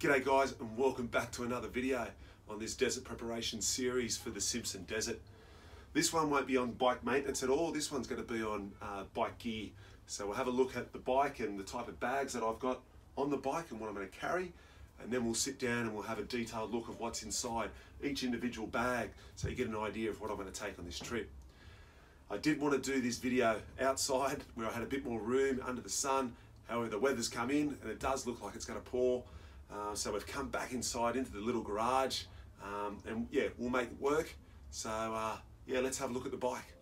G'day guys, and welcome back to another video on this desert preparation series for the Simpson Desert. This one won't be on bike maintenance at all. This one's going to be on bike gear. So we'll have a look at the bike and the type of bags that I've got on the bike and what I'm going to carry, and then we'll sit down and we'll have a detailed look of what's inside each individual bag so you get an idea of what I'm going to take on this trip. I did want to do this video outside where I had a bit more room under the sun. However, the weather's come in and it does look like it's going to pour. So we've come back inside into the little garage and yeah, we'll make it work. So yeah, let's have a look at the bike.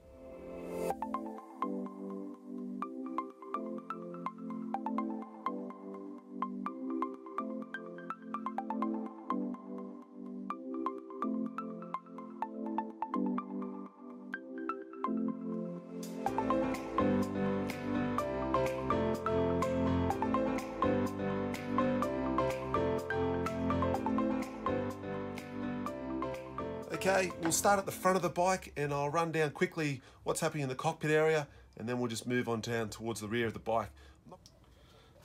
Okay, we'll start at the front of the bike and I'll run down quickly what's happening in the cockpit area, and then we'll just move on down towards the rear of the bike.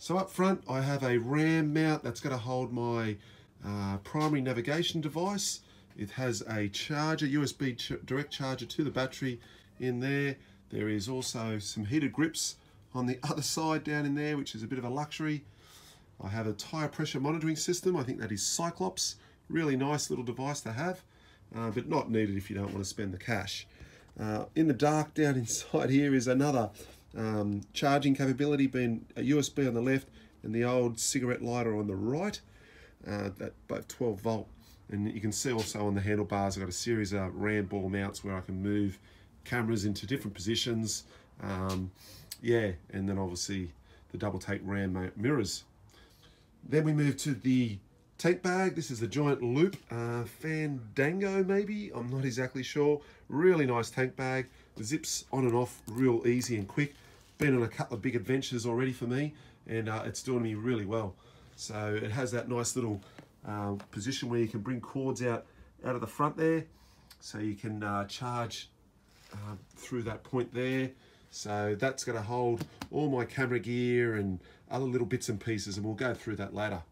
So up front I have a RAM mount that's going to hold my primary navigation device. It has a charger, USB direct charger to the battery in there. There is also some heated grips on the other side down in there, which is a bit of a luxury. I have a tyre pressure monitoring system. I think that is Cyclops. Really nice little device to have. But not needed if you don't want to spend the cash. In the dark down inside here is another charging capability, being a USB on the left and the old cigarette lighter on the right, that both 12 volt. And you can see also on the handlebars I've got a series of RAM ball mounts where I can move cameras into different positions. Yeah, and then obviously the double take RAM mirrors. Then we move to the tank bag. This is the Giant Loop Fandango, maybe, I'm not exactly sure. Really nice tank bag. The zips on and off real easy and quick. Been on a couple of big adventures already for me, and it's doing me really well. So it has that nice little position where you can bring cords out of the front there, so you can charge through that point there. So that's going to hold all my camera gear and other little bits and pieces, and we'll go through that later.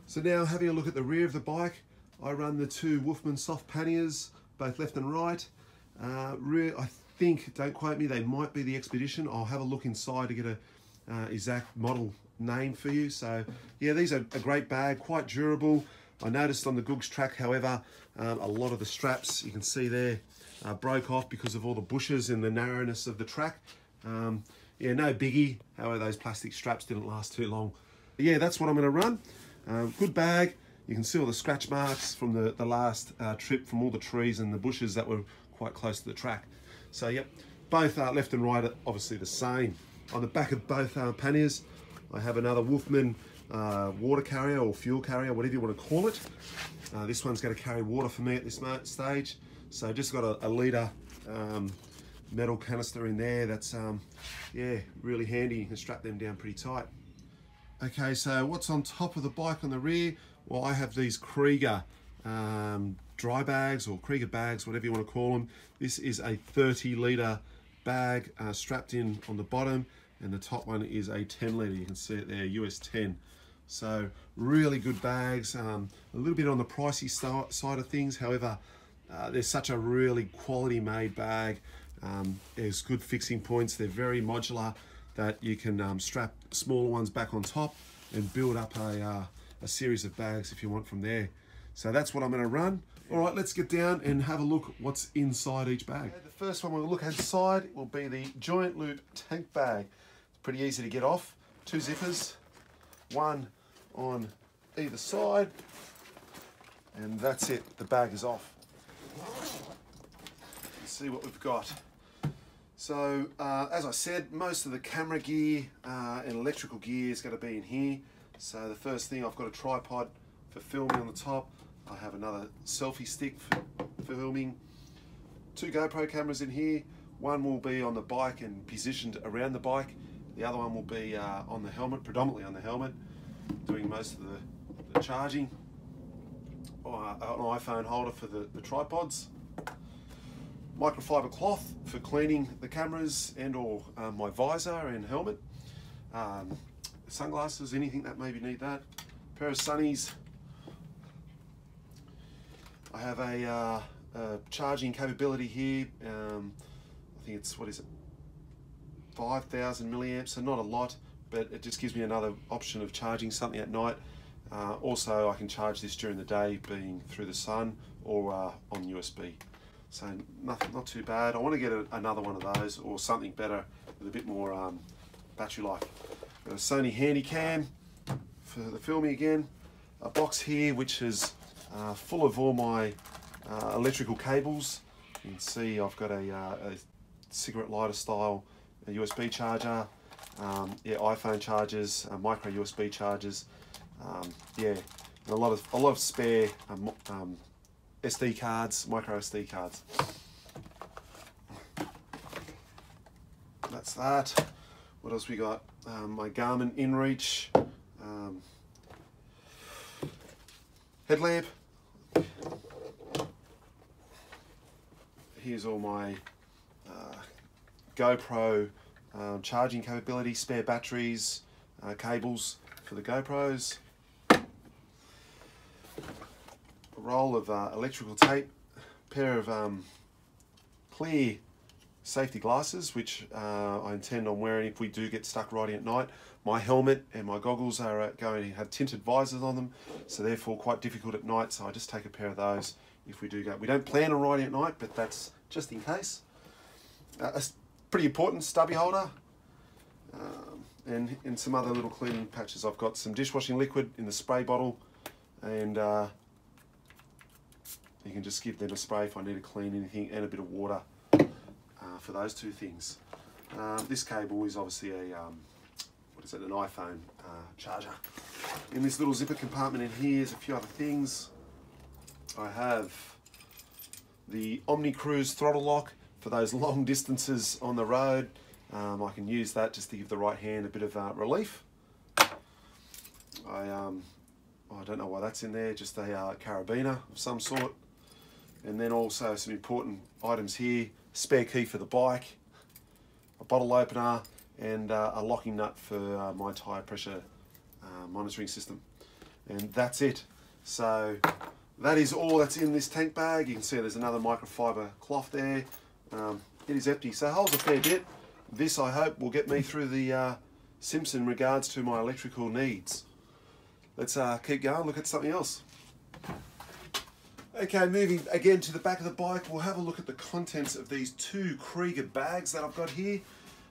So now having a look at the rear of the bike, I run the two Wolfman soft panniers, both left and right. I think, don't quote me, they might be the Expedition. I'll have a look inside to get a exact model name for you. So yeah, these are a great bag, quite durable. I noticed on the Googs track, however, a lot of the straps, you can see there, broke off because of all the bushes and the narrowness of the track. Yeah, no biggie. However, those plastic straps didn't last too long. But yeah, that's what I'm going to run. Good bag. You can see all the scratch marks from the last trip, from all the trees and the bushes that were quite close to the track. So yep, both left and right are obviously the same. On the back of both panniers, I have another Wolfman water carrier or fuel carrier, whatever you want to call it. This one's going to carry water for me at this stage. So just got a litre metal canister in there. That's yeah, really handy. You can strap them down pretty tight. Okay, so what's on top of the bike on the rear? Well, I have these Krieger dry bags, or Krieger bags, whatever you want to call them. This is a 30 litre bag strapped in on the bottom, and the top one is a 10 litre. You can see it there, US 10. So really good bags, a little bit on the pricey side of things. However, they're such a really quality made bag. There's good fixing points. They're very modular, that you can strap smaller ones back on top and build up a series of bags if you want from there. So that's what I'm going to run. All right, let's get down and have a look what's inside each bag. Okay, the first one we'll look inside will be the Giant Loop tank bag. It's pretty easy to get off. Two zippers, one on either side, and that's it. The bag is off. Let's see what we've got. So, as I said, most of the camera gear and electrical gear is going to be in here. So the first thing, I've got a tripod for filming on the top. I have another selfie stick for filming. Two GoPro cameras in here. One will be on the bike and positioned around the bike. The other one will be on the helmet, predominantly on the helmet, doing most of the charging. An iPhone holder for the tripods. Microfiber cloth for cleaning the cameras and or my visor and helmet. Sunglasses, anything that maybe need that. pair of sunnies. I have a charging capability here. I think it's, what is it, 5,000 milliamps, so not a lot, but it just gives me another option of charging something at night. Also, I can charge this during the day, being through the sun or on USB. So nothing, not too bad. I want to get another one of those, or something better with a bit more battery life. Got a Sony Handycam for the filming again. A box here which is full of all my electrical cables. You can see I've got a cigarette lighter style USB charger, yeah, iPhone chargers, micro USB chargers, yeah, a lot of spare SD cards, micro SD cards. That's that. What else we got? My Garmin InReach headlamp. Here's all my GoPro charging capability, spare batteries, cables for the GoPros. A roll of electrical tape, pair of clear safety glasses, which I intend on wearing if we do get stuck riding at night. My helmet and my goggles are going to have tinted visors on them, so therefore quite difficult at night, so I just take a pair of those if we do go. We don't plan on riding at night, but that's just in case. A pretty important stubby holder, and some other little cleaning patches. I've got some dishwashing liquid in the spray bottle, and you can just give them a spray if I need to clean anything, and a bit of water for those two things. This cable is obviously a what is it, an iPhone charger. In this little zipper compartment in here is a few other things. I have the Omni Cruise throttle lock for those long distances on the road. I can use that just to give the right hand a bit of relief. I don't know why that's in there, just a carabiner of some sort. And then also some important items here: spare key for the bike, a bottle opener, and a locking nut for my tyre pressure monitoring system. And that's it. So that is all that's in this tank bag. You can see there's another microfiber cloth there. It is empty, so it holds a fair bit. This, I hope, will get me through the Simpson in regards to my electrical needs. Let's keep going, look at something else. Okay, moving again to the back of the bike, we'll have a look at the contents of these two Krieger bags that I've got here.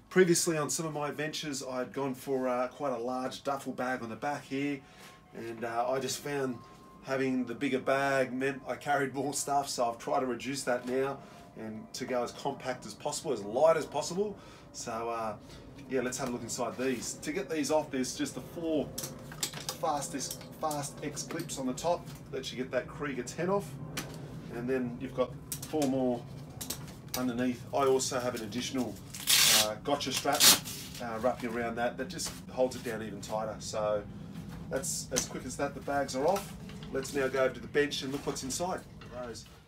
Previously on some of my adventures, I'd gone for quite a large duffel bag on the back here, and I just found having the bigger bag meant I carried more stuff, so I've tried to reduce that now and to go as compact as possible, as light as possible. So yeah, let's have a look inside these. To get these off, there's just the 4 fast X clips on the top that you get that Krieger 10 off, and then you've got 4 more underneath. I also have an additional gotcha strap wrapping around that just holds it down even tighter. So that's as quick as that. The bags are off. Let's now go over to the bench and look what's inside.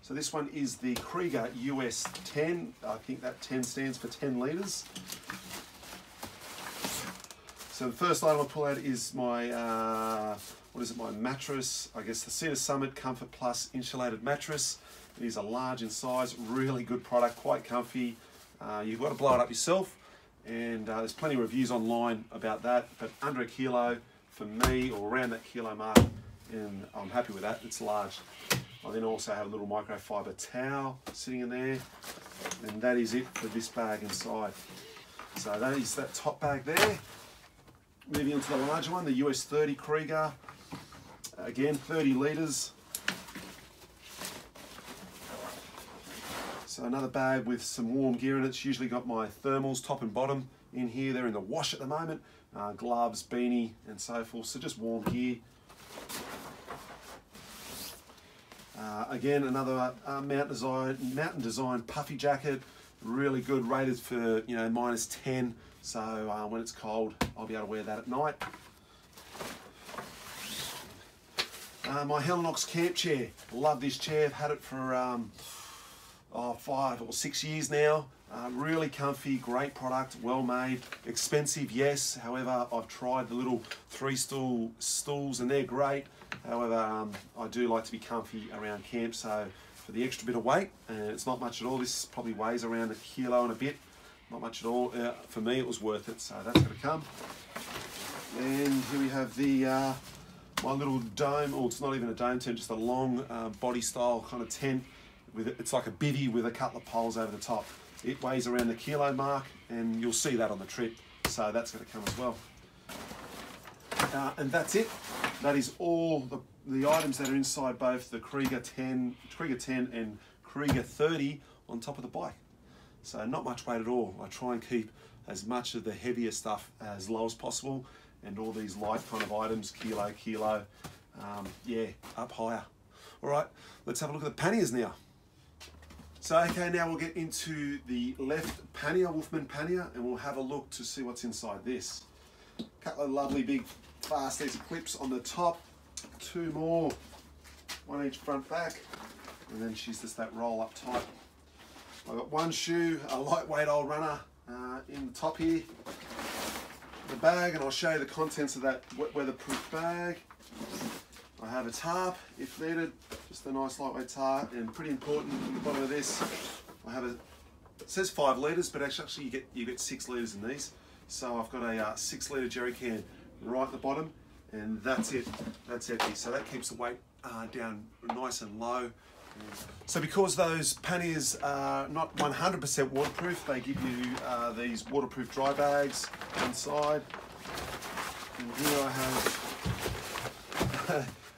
So this one is the Krieger US 10. I think that 10 stands for 10 litres. So the first item I pull out is my, what is it, my mattress. I guess the Cedar Summit Comfort Plus insulated mattress. It is a large in size, really good product, quite comfy. You've got to blow it up yourself, and there's plenty of reviews online about that, but under a kilo for me, or around that kilo mark, and I'm happy with that. It's large. I then also have a little microfiber towel sitting in there, and that is it for this bag inside. So that is that top bag there. Moving on to the larger one, the US 30 Krieger. Again, 30 litres. So another bag with some warm gear in it. It's usually got my thermals top and bottom in here. They're in the wash at the moment. Gloves, beanie, and so forth. So just warm gear. Again, another mountain design puffy jacket, really good, rated for -10. So when it's cold, I'll be able to wear that at night. My Helinox camp chair, love this chair. I've had it for 5 or 6 years now. Really comfy, great product, well made, expensive, yes. However, I've tried the little 3-stool stools and they're great. However, I do like to be comfy around camp, so for the extra bit of weight, and it's not much at all. This probably weighs around 1 kilo and a bit. Not much at all. For me, it was worth it, so that's going to come. And here we have the my little dome, or it's not even a dome tent, just a long body style kind of tent. It's like a bivvy with a couple of poles over the top. It weighs around the kilo mark, and you'll see that on the trip, so that's going to come as well. And that's it. That is all the items that are inside both the Krieger 10 and Krieger 30 on top of the bike. So not much weight at all. I try and keep as much of the heavier stuff as low as possible, and all these light kind of items, kilo, yeah, up higher. All right, let's have a look at the panniers now. So, okay, now we'll get into the left pannier, Wolfman pannier, and we'll have a look to see what's inside this. A couple of lovely big fast easy clips on the top, 2 more, 1 each front back, and then she's just that roll up tight. I've got 1 shoe, a lightweight old runner in the top here, the bag, and I'll show you the contents of that weatherproof bag. I have a tarp if needed, just a nice lightweight tarp, and pretty important at the bottom of this, I have it says 5 litres, but actually you get 6 litres in these. So I've got a 6 litre jerry can right at the bottom, and that's it. That's empty. So that keeps the weight down nice and low. So because those panniers are not 100% waterproof, they give you these waterproof dry bags inside. And here I have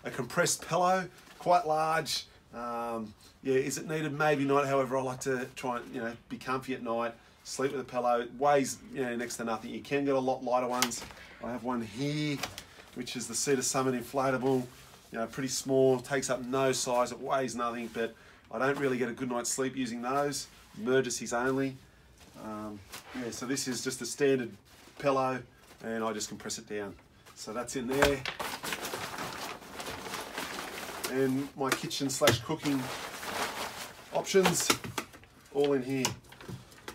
a compressed pillow, quite large. Yeah, is it needed? Maybe not. However, I like to try and be comfy at night, sleep with a pillow. It weighs next to nothing. You can get a lot lighter ones. I have one here, which is the Cedar Summit inflatable. Pretty small, takes up no size, it weighs nothing, but I don't really get a good night's sleep using those. Emergencies only. Yeah, so this is just a standard pillow, and I just compress it down. So that's in there. And my kitchen / cooking options, all in here.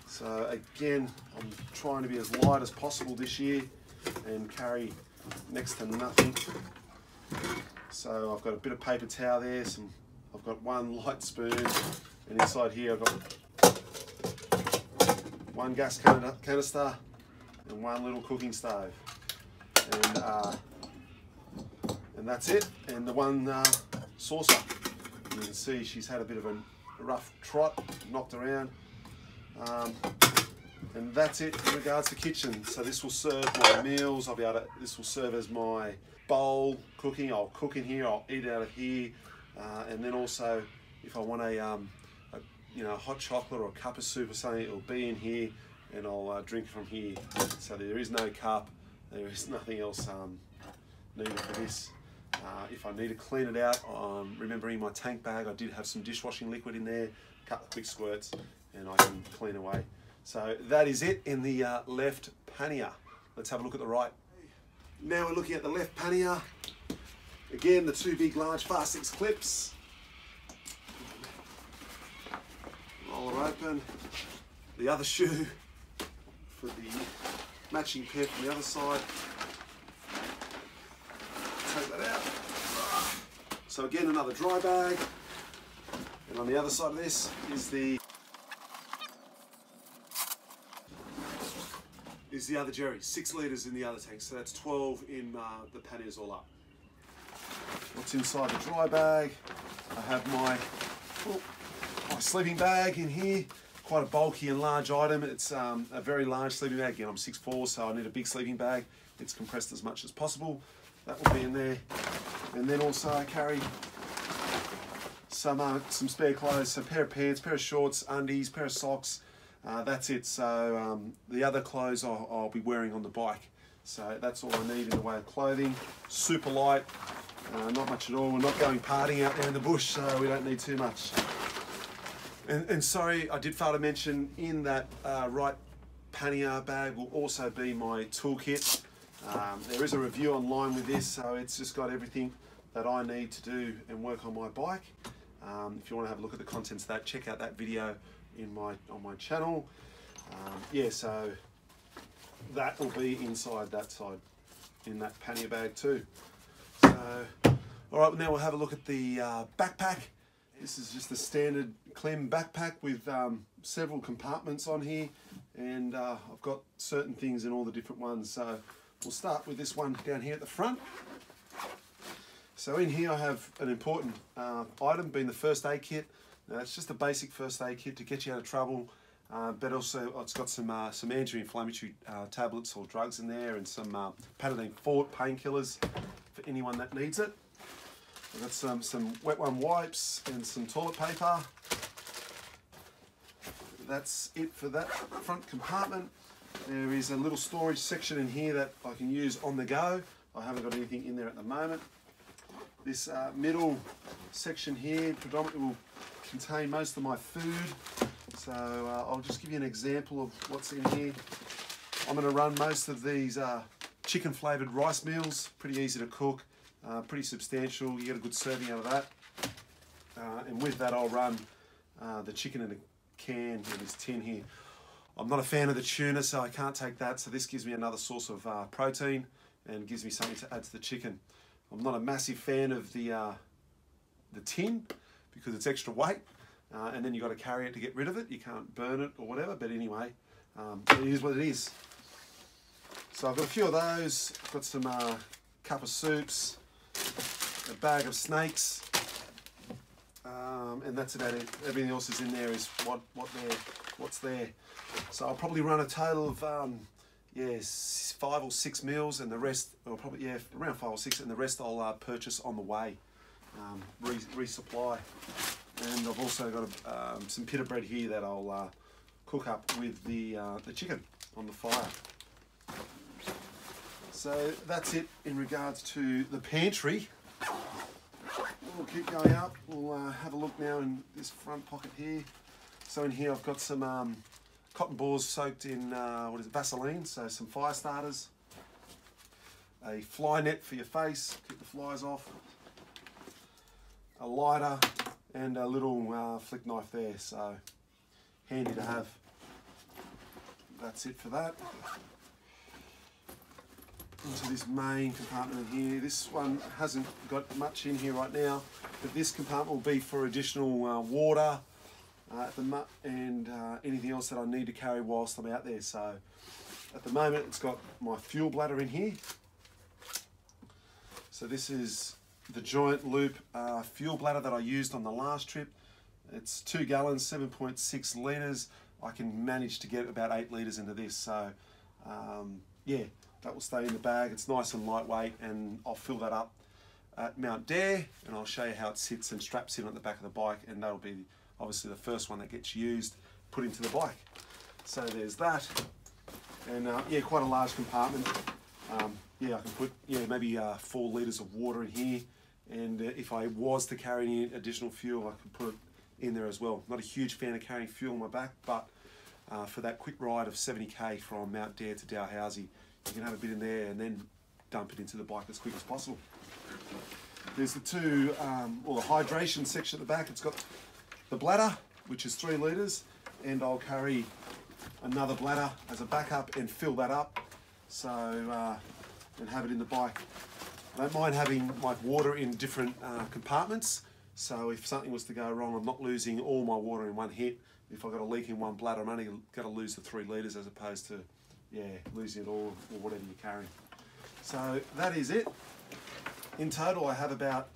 So again, I'm trying to be as light as possible this year and carry next to nothing. So I've got a bit of paper towel there, I've got 1 light spoon, and inside here I've got 1 gas canister and 1 little cooking stove. And that's it, and the 1 saucer. And you can see she's had a bit of a rough trot, knocked around. And that's it in regards to kitchen. So this will serve my meals. This will serve as my bowl cooking. I'll cook in here, I'll eat out of here. And then also, if I want a hot chocolate or a cup of soup or something, it'll be in here, and I'll drink from here. So there is no cup, there is nothing else needed for this. If I need to clean it out, remembering my tank bag, I did have some dishwashing liquid in there, a couple of quick squirts, and I can clean away. So that is it in the left pannier. Let's have a look at the right. Now we're looking at the left pannier. Again, the 2 big large fast 6 clips. Roll her open. The other shoe for the matching pair from the other side. Take that out. So again, another dry bag. And on the other side of this is the other jerry, 6 litres in the other tank, so that's 12 in the panniers all up. What's inside the dry bag? I have my sleeping bag in here, quite a bulky and large item. It's a very large sleeping bag. Again, I'm 6'4", so I need a big sleeping bag. It's compressed as much as possible. That will be in there. And then also I carry some spare clothes, so a pair of pants, pair of shorts, undies, pair of socks. That's it. So the other clothes I'll be wearing on the bike. So that's all I need in the way of clothing. Super light, not much at all. We're not going partying out there in the bush, so we don't need too much. And sorry, I did fail to mention, in that right pannier bag will also be my toolkit. There is a review online with this, so it's just got everything that I need to do and work on my bike. If you want to have a look at the contents of that, check out that video on my channel. Yeah, so that will be inside that side in that pannier bag too. So, all right, now we'll have a look at the backpack. This is just a standard Clem backpack with several compartments on here, and I've got certain things in all the different ones. So we'll start with this one down here at the front. So in here I have an important item, being the first aid kit. Now it's just a basic first aid kit to get you out of trouble, but also it's got some anti-inflammatory tablets or drugs in there, and some Pannier Fort painkillers for anyone that needs it. I've got some wet one wipes and some toilet paper. That's it for that front compartment. There is a little storage section in here that I can use on the go. I haven't got anything in there at the moment. This middle section here predominantly will contain most of my food. So I'll just give you an example of what's in here. I'm going to run most of these chicken flavoured rice meals. Pretty easy to cook, pretty substantial. You get a good serving out of that. And with that I'll run the chicken in a can in this tin here. I'm not a fan of the tuna, so I can't take that. So this gives me another source of protein and gives me something to add to the chicken. I'm not a massive fan of the tin because it's extra weight, and then you've got to carry it to get rid of it. You can't burn it or whatever, but anyway, it is what it is. So I've got a few of those. I've got some cup of soups, a bag of snakes, and that's about it. Everything else is in there is what's there. So I'll probably run a total of 5 or 6 meals, and the rest, or probably around 5 or 6, and the rest I'll purchase on the way, resupply. And I've also got some pita bread here that I'll cook up with the chicken on the fire. So that's it in regards to the pantry. We'll keep going up. We'll have a look now in this front pocket here. So in here I've got some cotton balls soaked in Vaseline, so some fire starters, a fly net for your face, keep the flies off, a lighter, and a little flick knife there, so handy to have. That's it for that. Into this main compartment in here. This one hasn't got much in here right now, but this compartment will be for additional water, and anything else that I need to carry whilst I'm out there. So at the moment it's got my fuel bladder in here. So this is the Giant Loop fuel bladder that I used on the last trip. It's 2 gallons, 7.6 litres. I can manage to get about 8 litres into this. So yeah, that will stay in the bag. It's nice and lightweight, and I'll fill that up at Mount Dare, and I'll show you how it sits and straps in at the back of the bike, and that'll be obviously the first one that gets used, put into the bike. So there's that, and yeah, quite a large compartment. Yeah, I can put maybe 4 litres of water in here, and if I was to carry any additional fuel, I could put it in there as well. Not a huge fan of carrying fuel on my back, but for that quick ride of 70k from Mount Dare to Dalhousie, you can have a bit in there and then dump it into the bike as quick as possible. There's the the hydration section at the back. It's got the bladder, which is 3 litres, and I'll carry another bladder as a backup and fill that up, so and have it in the bike. I don't mind having like water in different compartments, so if something was to go wrong, I'm not losing all my water in one hit. If I've got a leak in one bladder, I'm only going to lose the 3 litres as opposed to losing it all, or whatever you're carrying. So that is it. In total, I have about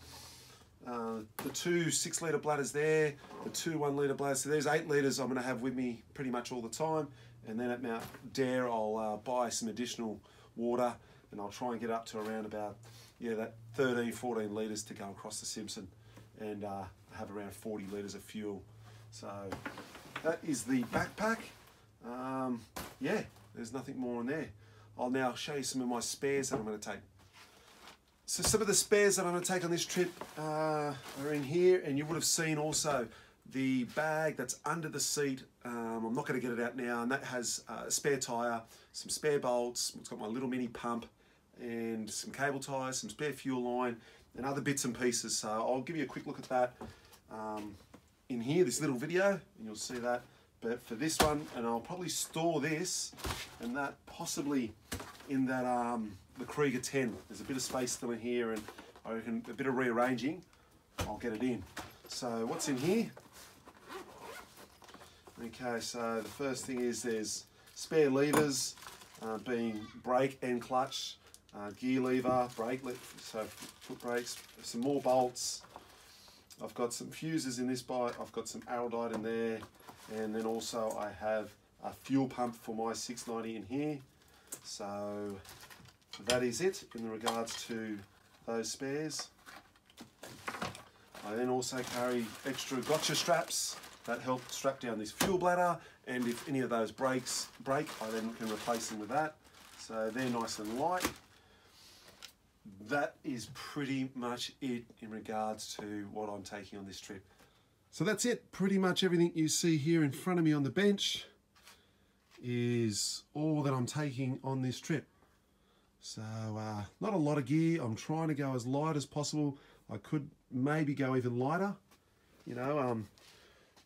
the 2 6-litre bladders there, the 2 1-litre bladders. So there's 8 litres I'm going to have with me pretty much all the time. And then at Mount Dare, I'll buy some additional water, and I'll try and get up to around about that 13 14 litres to go across the Simpson, and have around 40 litres of fuel. So that is the backpack. Yeah, there's nothing more in there. I'll now show you some of my spares that I'm going to take. So some of the spares that I'm going to take on this trip are in here, and you would have seen also the bag that's under the seat. I'm not going to get it out now, and that has a spare tyre, some spare bolts, it's got my little mini pump, and some cable ties, some spare fuel line, and other bits and pieces. So I'll give you a quick look at that in here, this little video, and you'll see that. But for this one, and I'll probably store this and that possibly in that the Krieger 10. There's a bit of space still in here, and I reckon a bit of rearranging, I'll get it in. So what's in here? Okay, so the first thing is there's spare levers, being brake and clutch, gear lever, so foot brakes, some more bolts. I've got some fuses in this bike, I've got some araldite in there, and then also I have a fuel pump for my 690 in here. So that is it in regards to those spares. I then also carry extra gotcha straps that help strap down this fuel bladder, and if any of those break, I then can replace them with that. So they're nice and light. That is pretty much it in regards to what I'm taking on this trip. So that's it. Pretty much everything you see here in front of me on the bench is all that I'm taking on this trip. So not a lot of gear. I'm trying to go as light as possible. I could maybe go even lighter, you know,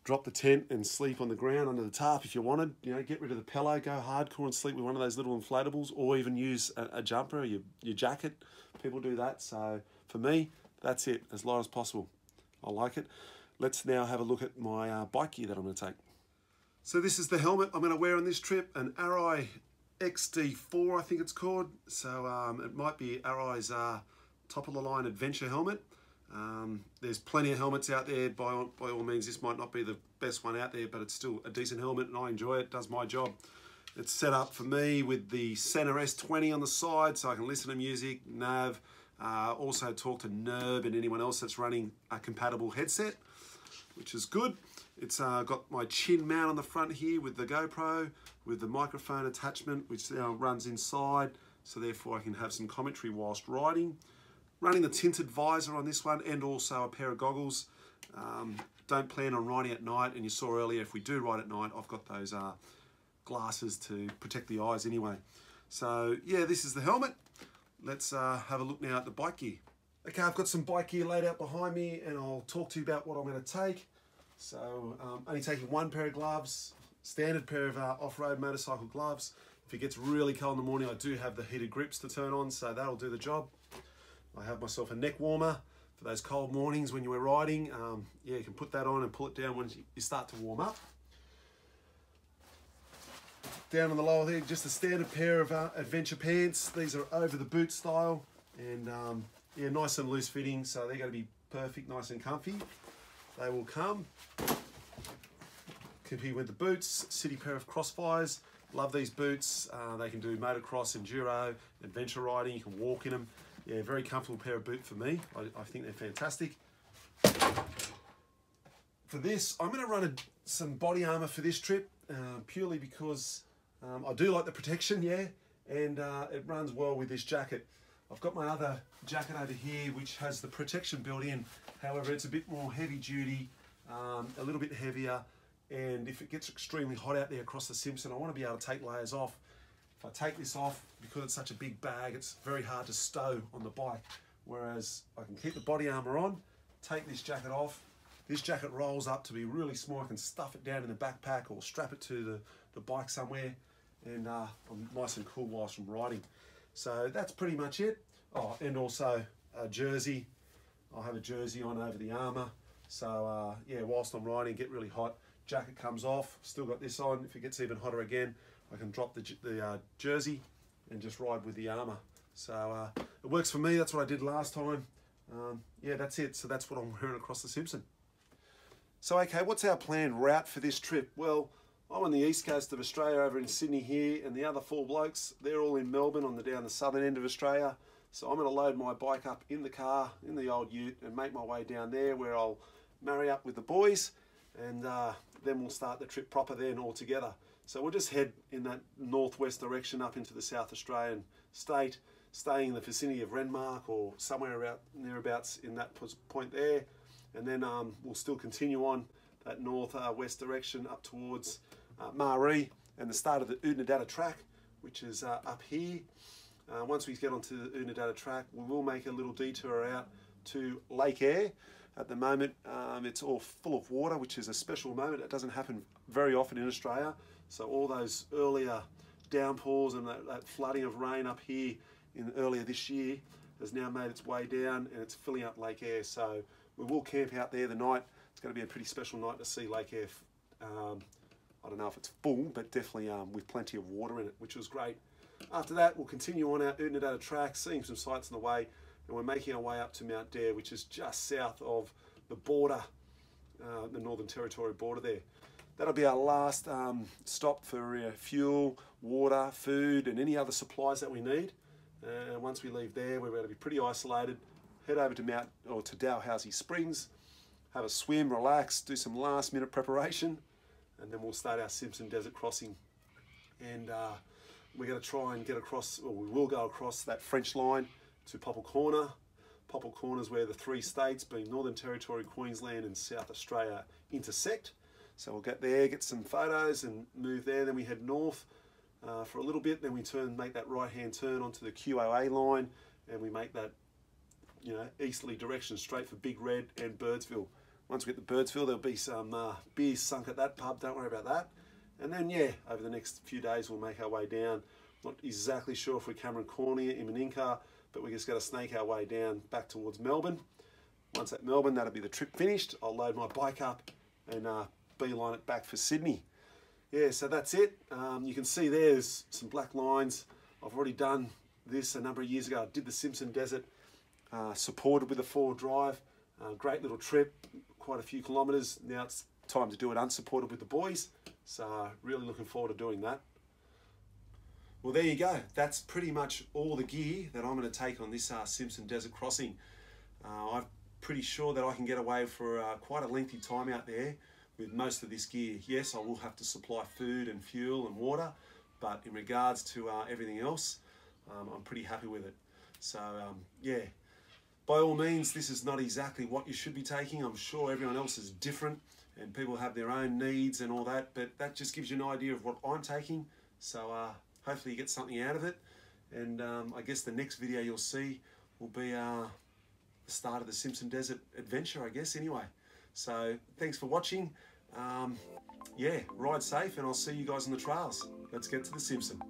drop the tent and sleep on the ground under the tarp if you wanted, you know, get rid of the pillow, go hardcore and sleep with one of those little inflatables, or even use a jumper or your jacket. People do that. So for me, that's it, as light as possible. I like it. Let's now have a look at my bike gear that I'm going to take. So this is the helmet I'm going to wear on this trip, an Arai XD4 I think it's called. So it might be Arai's top of the line adventure helmet. There's plenty of helmets out there. By all means, this might not be the best one out there, but it's still a decent helmet and I enjoy it, does my job. It's set up for me with the center S20 on the side so I can listen to music, nav, also talk to NERB and anyone else that's running a compatible headset, which is good. It's got my chin mount on the front here with the GoPro, with the microphone attachment, which now runs inside, so therefore I can have some commentary whilst riding. Running the tinted visor on this one, and also a pair of goggles. Don't plan on riding at night, and you saw earlier if we do ride at night, I've got those glasses to protect the eyes anyway. So yeah, this is the helmet. Let's have a look now at the bike gear. Okay, I've got some bike gear laid out behind me, and I'll talk to you about what I'm going to take. So only taking one pair of gloves, standard pair of off-road motorcycle gloves. If it gets really cold in the morning, I do have the heated grips to turn on, so that'll do the job. I have myself a neck warmer for those cold mornings when you were riding. Yeah, you can put that on and pull it down when you start to warm up. Down on the lower there, just a standard pair of adventure pants. These are over the boot style, and yeah, nice and loose fitting, so they're going to be perfect, nice and comfy. They will come. Compete with the boots, city pair of Crossfires. Love these boots. They can do motocross, enduro, adventure riding. You can walk in them. Yeah, very comfortable pair of boot for me. I think they're fantastic. For this, I'm going to run some body armour for this trip, purely because I do like the protection, yeah, and it runs well with this jacket. I've got my other jacket over here which has the protection built in. However, it's a bit more heavy duty, a little bit heavier, and if it gets extremely hot out there across the Simpson, I want to be able to take layers off. If I take this off, because it's such a big bag, it's very hard to stow on the bike. Whereas I can keep the body armour on, take this jacket off. This jacket rolls up to be really small. I can stuff it down in the backpack or strap it to the bike somewhere, and I'm nice and cool whilst I'm riding. So that's pretty much it. Oh, and also a jersey. I'll have a jersey on over the armour. So yeah, whilst I'm riding, get really hot, jacket comes off, still got this on. If it gets even hotter again, I can drop the jersey and just ride with the armour. So it works for me. That's what I did last time. Yeah, that's it. So that's what I'm wearing across the Simpson. So okay, what's our planned route for this trip? Well, I'm on the east coast of Australia over in Sydney here, and the other four blokes, they're all in Melbourne down the southern end of Australia. So I'm going to load my bike up in the car, in the old ute, and make my way down there where I'll marry up with the boys, and then we'll start the trip proper then all together. So we'll just head in that northwest direction up into the South Australian state, staying in the vicinity of Renmark or somewhere around nearabouts in that point there, and then we'll still continue on that north-west direction up towards Maree and the start of the Oodnadatta track, which is up here. Once we get onto the Oodnadatta track, we will make a little detour out to Lake Eyre, At the moment, it's all full of water, which is a special moment. It doesn't happen very often in Australia. So all those earlier downpours and that flooding of rain up here earlier this year has now made its way down, and it's filling up Lake Eyre. So we will camp out there the night. It's going to be a pretty special night to see Lake Eyre. I don't know if it's full, but definitely with plenty of water in it, which was great. After that, we'll continue on our Oodnadatta track, seeing some sights on the way, and we're making our way up to Mount Dare, which is just south of the border, the Northern Territory border there. That'll be our last stop for fuel, water, food, and any other supplies that we need. And once we leave there, we're going to be pretty isolated. Head over to Dalhousie Springs, have a swim, relax, do some last-minute preparation, and then we'll start our Simpson Desert crossing. And we're going to try and get across, or we will go across that French line to Popple Corner. Popple Corner is where the three states, being Northern Territory, Queensland, and South Australia, intersect. So we'll get there, get some photos, and move there. Then we head north for a little bit. Then we make that right-hand turn onto the QOA line, and we make that, easterly direction straight for Big Red and Birdsville. Once we get to Birdsville, there'll be some beers sunk at that pub. Don't worry about that. And then, over the next few days, we'll make our way down. Not exactly sure if we're Cameron Cornier, Imaninka, but we just got to snake our way down back towards Melbourne. Once at Melbourne, that'll be the trip finished. I'll load my bike up and beeline it back for Sydney. So that's it. You can see there's some black lines. I've already done this a number of years ago. I did the Simpson Desert, supported with a 4-wheel drive. Great little trip, quite a few kilometres. Now it's time to do it unsupported with the boys. So really looking forward to doing that. Well, there you go. That's pretty much all the gear that I'm going to take on this Simpson Desert crossing. I'm pretty sure that I can get away for quite a lengthy time out there with most of this gear. Yes, I will have to supply food and fuel and water, but in regards to everything else, I'm pretty happy with it. So by all means, this is not exactly what you should be taking. I'm sure everyone else is different and people have their own needs and all that, but that just gives you an idea of what I'm taking. So hopefully you get something out of it. And I guess the next video you'll see will be the start of the Simpson Desert adventure, I guess, anyway. So thanks for watching. Ride safe, and I'll see you guys on the trails. Let's get to the Simpson.